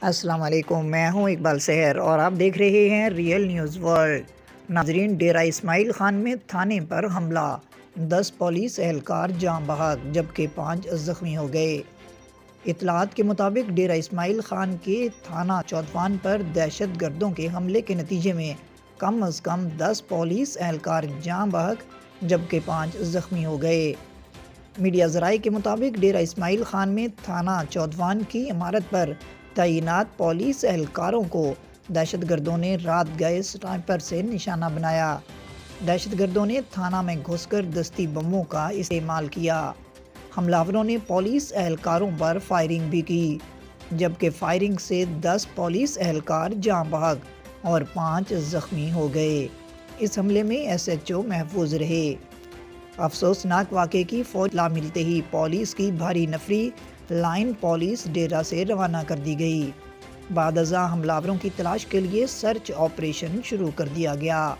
السلام علیکم، میں ہوں اقبال سحر اور آپ دیکھ رہے ہیں ریئل نیوز ورلڈ۔ ناظرین، ڈیرہ اسماعیل خان میں تھانے پر حملہ، 10 پولیس اہلکار جاں بحق جبکہ 5 زخمی ہو گئے۔ اطلاعات کے مطابق ڈیرہ اسماعیل خان کے تھانہ چودھوان پر دہشت گردوں کے حملے کے نتیجے میں کم از کم 10 پولیس اہلکار جاں بحق جبکہ 5 زخمی ہو گئے۔ میڈیا ذرائع کے مطابق ڈیرہ اسماعیل خان میں تھانہ چودھوان کی عمارت پر تعینات پولیس اہلکاروں کو دہشت گردوں نے رات گئے سنائپر سے نشانہ بنایا۔ دہشت گردوں نے تھانہ میں گھس کر دستی بموں کا استعمال کیا۔ حملہ آوروں نے پولیس اہلکاروں پر فائرنگ بھی کی جبکہ فائرنگ سے 10 پولیس اہلکار جاں بحق اور 5 زخمی ہو گئے۔ اس حملے میں SHO محفوظ رہے۔ افسوسناک واقعے کی فوری اطلاع ملتے ہی پولیس کی بھاری نفری لائن پولیس ڈیرہ سے روانہ کر دی گئی۔ بعد ازاں حملہ آوروں کی تلاش کے لیے سرچ آپریشن شروع کر دیا گیا۔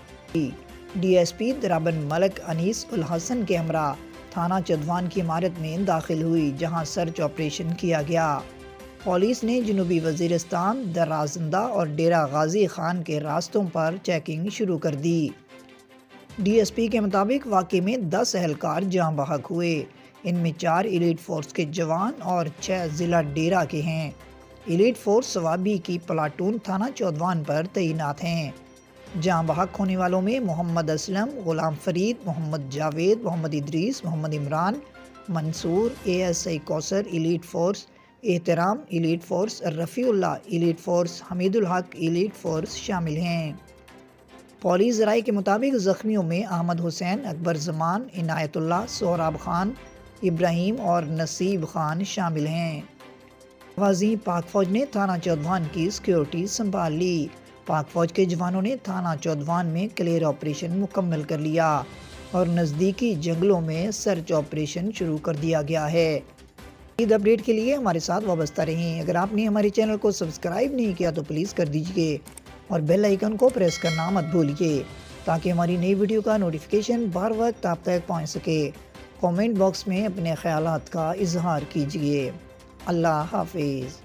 DSP درابن ملک انیس الحسن کے ہمراہ تھانہ چودھوان کی عمارت میں داخل ہوئی جہاں سرچ آپریشن کیا گیا۔ پولیس نے جنوبی وزیرستان، درازندہ اور ڈیرہ غازی خان کے راستوں پر چیکنگ شروع کر دی۔ DSP کے مطابق واقعے میں 10 اہلکار جاں بحق ہوئے۔ ان میں 4 ایلیٹ فورس کے جوان اور 6 ضلع ڈیرہ کے ہیں۔ ایلیٹ فورس سوابی کی پلاٹون تھانہ چودھوان پر تعینات ہیں۔ جاں بحق ہونے والوں میں محمد اسلم، غلام فرید، محمد جاوید، محمد ادریس، محمد عمران، منصور، ASI کوثر ایلیٹ فورس، احترام ایلیٹ فورس، رفیع اللہ ایلیٹ فورس، حمید الحق ایلیٹ فورس شامل ہیں۔ پولیس ذرائع کے مطابق زخمیوں میں احمد حسین، اکبر زمان، عنایت اللہ، سہراب خان، ابراہیم اور نصیب خان شامل ہیں۔ وازیں پاک فوج نے تھانہ چودھوان کی سیکیورٹی سنبھال لی۔ پاک فوج کے جوانوں نے تھانہ چودھوان میں کلیئر آپریشن مکمل کر لیا اور نزدیکی جنگلوں میں سرچ آپریشن شروع کر دیا گیا ہے۔ مزید اپڈیٹ کے لیے ہمارے ساتھ وابستہ رہیں۔ اگر آپ نے ہمارے چینل کو سبسکرائب نہیں کیا تو پلیز کر دیجیے اور بیل آئیکن کو پریس کرنا مت بھولیے تاکہ ہماری نئی ویڈیو کا نوٹیفیکیشن بر وقت آپ تک پہنچ سکے۔ کامنٹ باکس میں اپنے خیالات کا اظہار کیجیے۔ اللہ حافظ۔